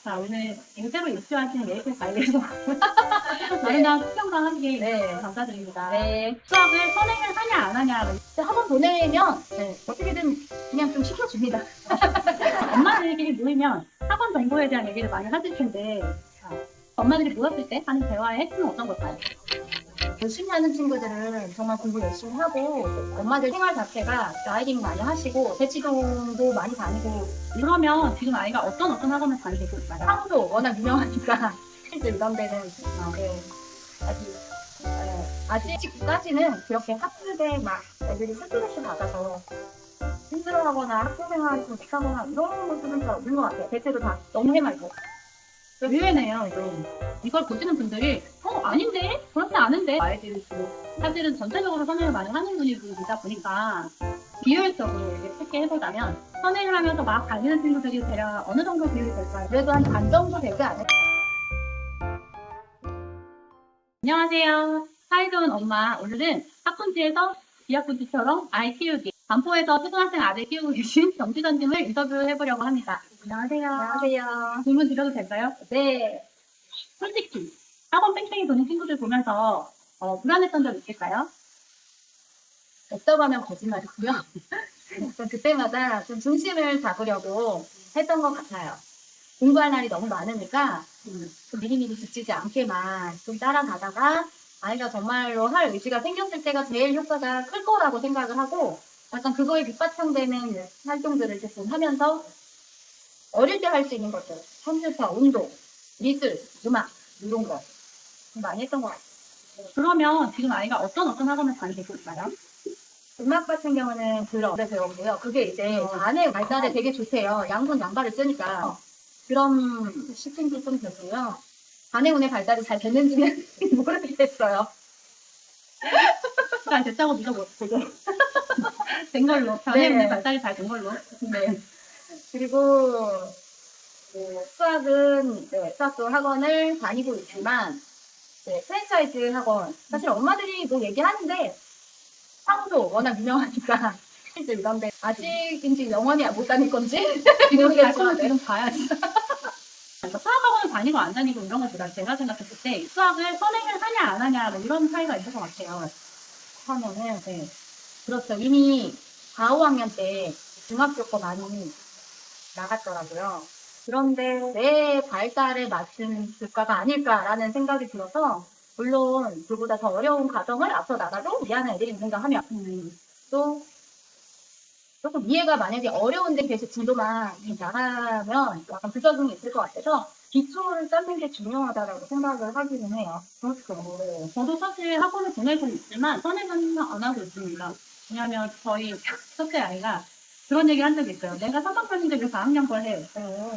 자, 오늘 인쇄로 입수하신 메이플 관리에서 아름다운 수평강 함께 네. 감사드립니다. 네. 수학을 선행을 하냐 안 하냐. 학원 보내면 어떻게든 그냥 좀 시켜줍니다. 엄마들끼리 모이면 학원 정보에 대한 얘기를 많이 하실 텐데 엄마들이 모였을 때 하는 대화의 핵심은 어떤 걸까요? 열심히 하는 친구들은 정말 공부 열심히 하고 엄마들 생활 자체가 라이딩 많이 하시고 대치동도 많이 다니고 그러면 지금 아이가 어떤 학원을 다니고 있을까요? 상도 워낙 유명하니까 이런 데는 아직까지는 그렇게 학습에 막 애들이 스트레스 받아서 힘들어하거나 학교 생활이 좀 못하거나 이런 모습은 잘 없는 것 같아요. 대체로 다 너무 해맑고. 의외네요, 좀. 이걸 보시는 분들이, 아닌데? 그렇지 않은데? 아이들이 사실은 전체적으로 선행을 많이 하는 분이다 보니까, 비효율적으로 이렇게 쉽게 해보자면, 선행을 하면서 막 달리는 친구들이 대략 어느 정도 비율이 될까요? 그래도 한 반 정도 되지 않을까? 안녕하세요. 사이좋은 엄마. 오늘은 학군지에서 비학군지처럼 아이 키우기, 반포에서 초등학생 아들 키우고 계신 정지전님을 인터뷰해보려고 합니다. 안녕하세요. 안녕하세요. 질문 드려도 될까요? 네. 솔직히 학원 뺑뺑이 도는 친구들 보면서 불안했던 적 있을까요? 없다고 하면 거짓말이고요. 그때마다 좀 중심을 잡으려고 했던 것 같아요. 공부할 날이 너무 많으니까 좀 미리미리 지치지 않게만 좀 따라가다가 아이가 정말로 할 의지가 생겼을 때가 제일 효과가 클 거라고 생각을 하고 약간 그거에 밑바탕되는 활동들을 조금 하면서 어릴 때 할 수 있는 것들, 컴퓨터, 운동, 미술, 음악 이런 거 좀 많이 했던 것 같아요. 그러면 지금 아이가 어떤 학원을 다니고 있을까요? 음악 같은 경우는 들어 배우고요. 그게 이제 안에 발달에 되게 좋대요. 양손 양발을 쓰니까 그런 시즌도 좀 되고요. 반해운의 발달이 잘 됐는지는 모르겠어요. 잘 됐다고 믿어보죠. 된 걸로. 변해운의 발달이 잘 된 걸로. 네. 그리고 수학도 학원을 다니고 있지만 프랜차이즈 학원 사실 엄마들이 뭐 얘기하는데 상도 워낙 유명하니까 이런데 아직인지 영원히 못 다닐 건지 모르겠지만 지금 봐야지. 수학학원을 다니고 안 다니고 이런 것보다 제가 생각했을 때 수학을 선행을 하냐 안 하냐 뭐 이런 차이가 있을 것 같아요. 하면은 그렇죠. 이미 4, 5학년 때 중학교 거 많이 나갔더라고요. 그런데 내 발달에 맞춘 교과가 아닐까라는 생각이 들어서 물론 그보다 더 어려운 과정을 앞서 나가도 미안한 애들이 있는가 하면 또 조금 이해가 만약에 어려운데 계속 진도만 나가면 약간 부작용이 있을 것 같아서 기초를 쌓는 게 중요하다고 생각을 하기는 해요. 그렇죠. 저도 사실 학원을 보내고 있지만 선행은 안 하고 있습니다. 왜냐하면 저희 첫째 아이가 그런 얘기를 한 적이 있어요. 내가 사상편인데 왜 4학년 걸 해?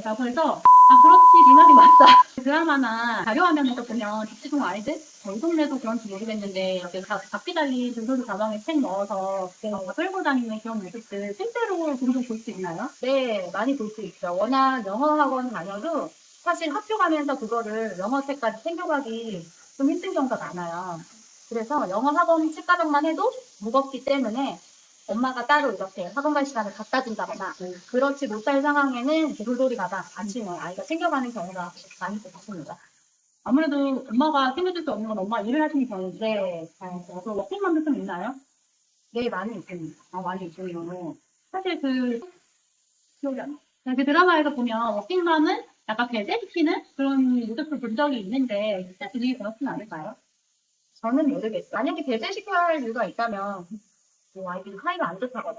자, 그래서 그렇지, 네 말이 맞다. 드라마나 자료화면에서 보면 집지동 아이들 저희 동네도 그런지 모르겠는데 바퀴 달린 등소리 가방에 책 넣어서 끌고 다니는 그런 모습들 실제로 종종 볼 수 있나요? 네, 많이 볼 수 있죠. 워낙 영어 학원 다녀도 사실 학교 가면서 그거를 영어책까지 챙겨가기 좀 힘든 경우가 많아요. 그래서 영어 학원 책가방만 해도 무겁기 때문에 엄마가 따로 이렇게 학원 갈 시간을 갖다 준다거나 그렇지 못할 상황에는 돌돌이 가방 아침에 아이가 챙겨가는 경우가 많이 있습니다. 아무래도 엄마가 챙겨줄 수 없는 건 엄마 일을 하시는 경우인데 네, 그럼 워킹맘도 좀 있나요? 네, 많이 있습니다. 많이 있군요. 사실 기억이 안 나. 그 드라마에서 보면 워킹맘은 약간 배제시키는 그런 모습을 본 적이 있는데 사실 그렇지는 않을까요? 저는 모르겠어요. 만약에 배제시켜야 할 이유가 있다면 아이들이 사이가 안 좋다거나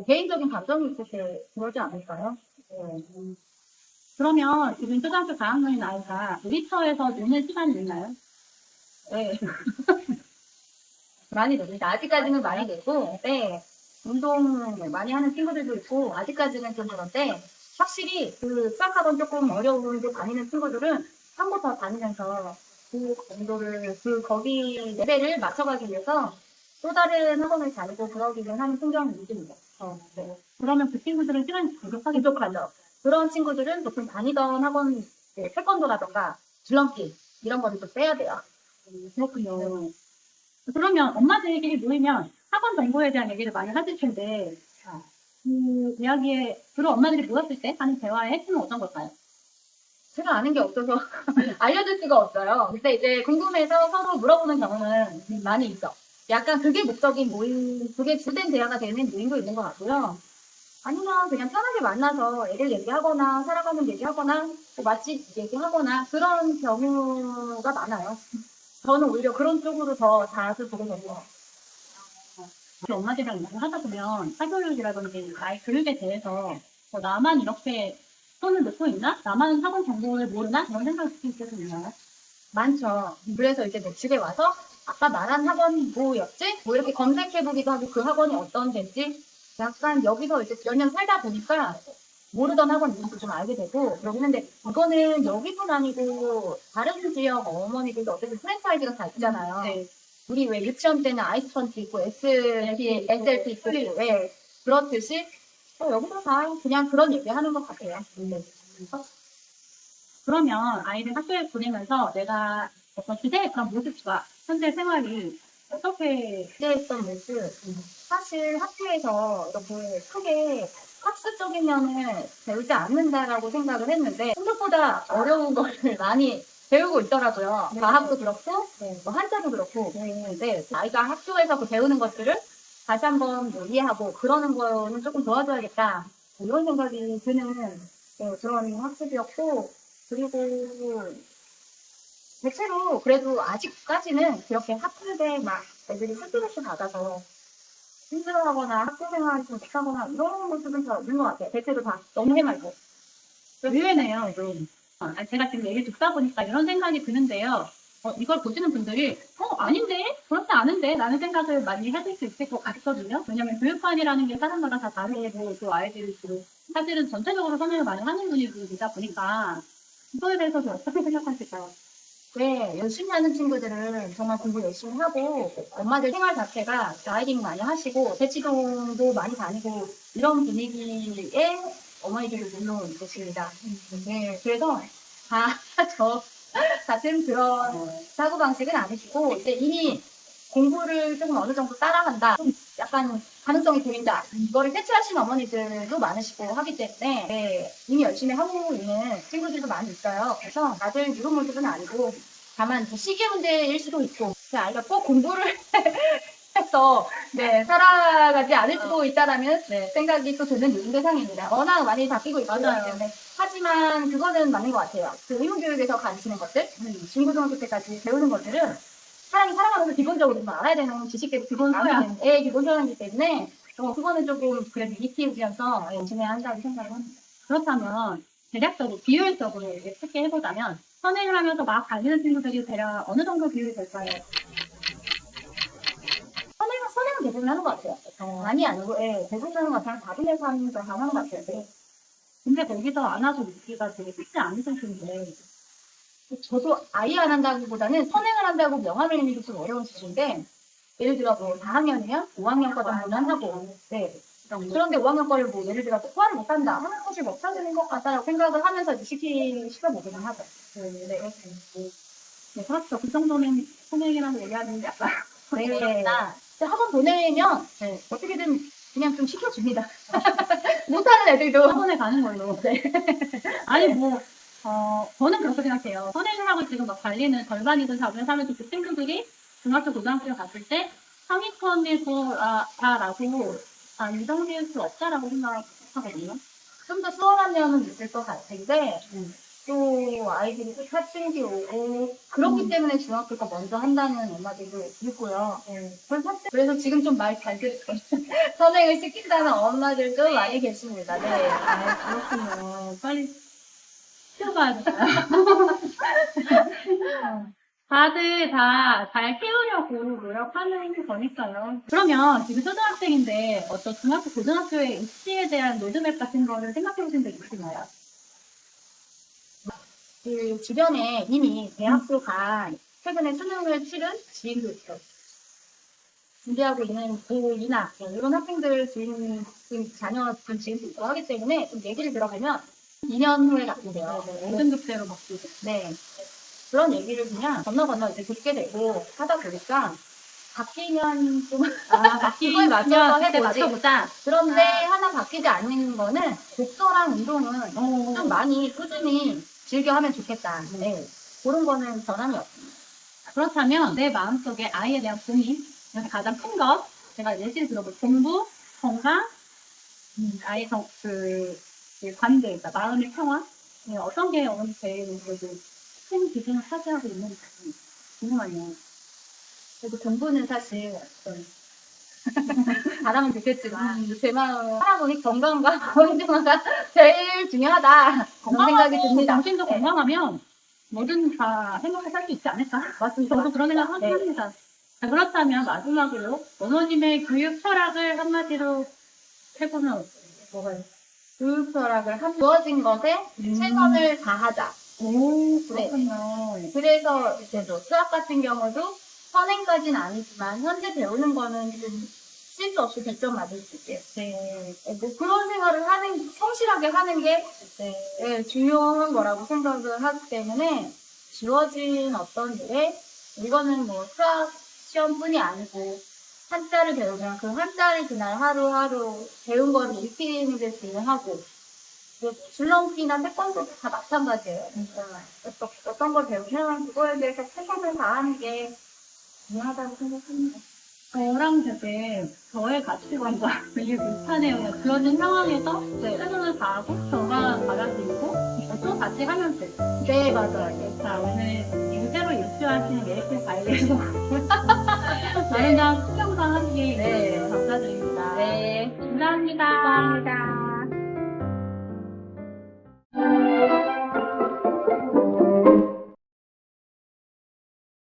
개인적인 감정이 있을 때 그러지 않을까요? 그러면 지금 초등학교 4학년인 아이가 놀이터에서 노는 시간이 있나요? 네. 많이 놉니다. 아직까지는 많이 되고, 운동 많이 하는 친구들도 있고, 아직까지는 좀 그런데, 확실히 그 수학학원 조금 어려운 데 다니는 친구들은 한 번 더 다니면서 그 정도를, 거기 레벨을 맞춰가기 위해서 또 다른 학원을 다니고 그러기는 하는 풍경이 있습니다. 네. 그러면 그 친구들은 시간이 부족하죠. 그런 친구들은 보통 다니던 학원, 태권도라던가 줄넘기, 이런 거를 좀 빼야 돼요. 그렇군요. 그러면 엄마들끼리 모이면 학원 정보에 대한 얘기를 많이 하실 텐데 그 이야기에 주로 엄마들이 모였을 때 하는 대화의 핵심은 어떤 걸까요? 제가 아는 게 없어서 알려줄 수가 없어요. 근데 이제 궁금해서 서로 물어보는 경우는 많이 있어. 약간 그게 목적인 모임, 그게 주된 대화가 되는 모임도 있는 것 같고요. 아니면 그냥 편하게 만나서 애들 얘기하거나 살아가는 얘기하거나 뭐 맛집 얘기하거나 그런 경우가 많아요. 저는 오히려 그런 쪽으로 더 자주 보게 되고. 우리 엄마들이랑 얘기를 하다 보면 사교육이라든지 아이 교육에 대해서 나만 이렇게 손을 놓고 있나? 나만 학원 정보를 모르나? 그런 생각이 있거든요. 많죠. 그래서 이제 뭐 집에 와서 아까 말한 학원 뭐였지? 뭐 이렇게 검색해보기도 하고 그 학원이 어떤 데지? 약간 여기서 이제 몇 년 살다 보니까 모르던 학원 이름도 좀 알게 되고 그러긴 한데 이거는 여기뿐 아니고 다른 지역 어머니들도 어쨌든 프랜차이즈가 다 있잖아요. 네. 우리 왜 유치원 때는 아이스펀치 있고 SLP 있고 왜 그렇듯이 여기서 다 그냥 그런 얘기 하는 것 같아요. 그러면 아이를 학교에 보내면서 내가 어떤 기대의 그런 모습과 현재 생활이 어떻게 기대했던 모습 사실 학교에서 이렇게 크게 학습적인 면을 배우지 않는다라고 생각을 했는데 생각보다 어려운 거를 많이 배우고 있더라고요. 네. 과학도 그렇고 네. 뭐 한자도 그렇고 그런데 아이가 학교에서 그 배우는 것들을 다시 한번 뭐 이해하고 그러는 거는 조금 도와줘야겠다 이런 생각이 드는 그런 학습이었고 그리고 대체로 그래도 아직까지는 그렇게 학습에 막 애들이 스트레스 받아서 힘들어하거나 학교 생활이 좀 못하거나 이런 모습은 잘 없는 것 같아요. 대체로 다 너무 해맑고. 의외네요, 좀. 제가 지금 얘기 듣다 보니까 이런 생각이 드는데요. 이걸 보시는 분들이, 아닌데? 그렇지 않은데? 라는 생각을 많이 하실 수 있을 것 같거든요. 왜냐면 교육관이라는 게 사람마다 다 다르고, 또 아이들이 사실은 전체적으로 선행을 많이 하는 분위기이다 보니까, 이거에 대해서도 어떻게 생각하실까요? 네, 열심히 하는 친구들은 정말 공부 열심히 하고 엄마들 생활 자체가 라이딩 많이 하시고 대치동도 많이 다니고 이런 분위기에 어머니들이 물론 계십니다. 네, 그래서 다 저 같은 그런 사고방식은 아니시고 이제 이미 공부를 조금 어느 정도 따라간다. 좀 약간 가능성이 보인다. 이거를 캐치하시는 어머니들도 많으시고 하기 때문에 네, 이미 열심히 하고 있는 친구들도 많이 있어요. 그래서 다들 이런 모습은 아니고 다만 그 시기 문제일 수도 있고 그 아이가 꼭 공부를 해서 네, 살아가지 않을 수도 있다라는 생각이 또 드는 요즘 세상입니다. 워낙 많이 바뀌고 있기 맞아요. 때문에 하지만 그거는 맞는 것 같아요. 그 의무교육에서 가르치는 것들, 중고등학교 때까지 배우는 것들은 사람이 살아가면서 기본적으로 좀 알아야 되는 지식들이 기본 소양, 기본 소양이기 때문에 그거는 조금 그래도 이티우면서 열심히 한다고 생각을 합니다. 그렇다면, 대략적으로, 비율적으로 이렇게 쉽게 해보자면, 선행을 하면서 막 달리는 친구들이 대략 어느 정도 비율이 될까요? 선행은 대부분 하는 것 같아요. 많이 아니고, 대부분 하는 것 같아요. 4분의 3 정도 하는 것 같아요. 네. 근데 거기서 안아서 믿기가 되게 쉽지 않으실 텐데, 저도 아예 안 한다기보다는 선행을 한다고 명함을 내미기 좀 어려운 수준인데, 예를 들어 뭐 4학년이면 5학년 거 정도는 하고, 네. 그런데 5학년 거를 뭐 예를 들어 소화를 못한다, 하는 것을 못하는 것 같다라고 생각을 하면서 이제 시켜보기는 하죠. 네. 네, 그렇죠. 그 정도는 선행이라고 얘기하는 게 약간, 네. 근데 학원 보내면 어떻게든 그냥 좀 시켜줍니다. 못하는 애들도. 학원에 가는 걸로. 네. 아니, 뭐, 저는 그렇게 생각해요. 선행을 하고 지금 막 달리는 절반이든 4분의 3이든 그 친구들이 중학교, 고등학교에 갔을 때 상위권에서다라고 인정될 수 없다라고 생각하거든요. 좀 더 수월한 면은 있을 것 같은데, 또 아이들이 또 사춘기 오고, 그렇기 때문에 중학교 거 먼저 한다는 엄마들도 있고요. 그래서 지금 좀 말 잘 듣고, 선행을 시킨다는 엄마들도 많이 계십니다. 네. 그렇군요. 빨리 키워봐야 되나요? 다들 다 잘 키우려고 노력하는 거니까요. 그러면 지금 초등학생인데 어떤 중학교, 고등학교의 입시에 대한 로드맵 같은 거를 생각해 보신 적 있으신가요? 그 주변에 이미 대학교 간 최근에 수능을 치른 지인도 있어요. 준비하고 있는 고2나 이런 학생들 지금 자녀 지인도 있고 하기 때문에 좀 얘기를 들어보면 2년 후에 같은데요. 모든 급제로 바뀌고. 네. 그런 얘기를 그냥 건너 이제 듣게 되고 하다 보니까 바뀌면 좀 그거에 맞춰서 그때 해보지. 맞춰보자. 그런데 하나 바뀌지 않는 거는 독서랑 운동은 좀 많이 꾸준히 즐겨하면 좋겠다. 네. 그런 거는 변함이 없습니다. 그렇다면 내 마음속에 아이에 대한 고민, 그래서 가장 큰 것, 제가 예시를 들어볼 공부, 건강, 아이 그 관계, 그러니까 마음의 평화, 어떤 게 오늘 제일 그래도 큰 기준을 차지하고 있는지 궁금하네요. 그래도 공부는 사실 잘하면 좋겠지만 제 마음 살아보니 건강과 건강가 제일 중요하다 그런 생각이 듭니다. 정신도 네. 건강하면 뭐든 다 행복하게 살 수 있지 않을까? 맞습니다. 저도 그런 생각 네. 합니다. 자, 그렇다면 마지막으로 원호님의 교육 철학을 한마디로 해보면 뭐가요? 교육 철학을 주어진 것에 최선을 다하자. 오, 그렇군요. 그래서 이제 뭐 수학 같은 경우도 선행까지는 아니지만 현재 배우는 거는 좀 실수 없이 100점 맞을 수 있게. 네. 뭐 그런 생활을 성실하게 하는 게 네, 중요한 거라고 생각을 하기 때문에 주어진 어떤 일에 이거는 뭐 수학 시험뿐이 아니고 한자를 배우면 그 한자를 그날 하루하루 배운 거를 익히는 데 중요하고 줄넘기나 태권도 다 마찬가지예요. 어떤 걸 배우면 그거에 대해서 최선을 다하는 게 중요하다고 생각합니다. 저랑 되게 저의 가치관과 되게 비슷하네요. 그런 상황에서 최선을 다하고 결과 받아들이고 또 다시 하면 돼. 네, 맞아요. 자, 오늘 새로 입주하시는 메이플 과일에서 나름대로 성장하기 네. 감사드립니다. 네, 감사합니다. 감사합니다.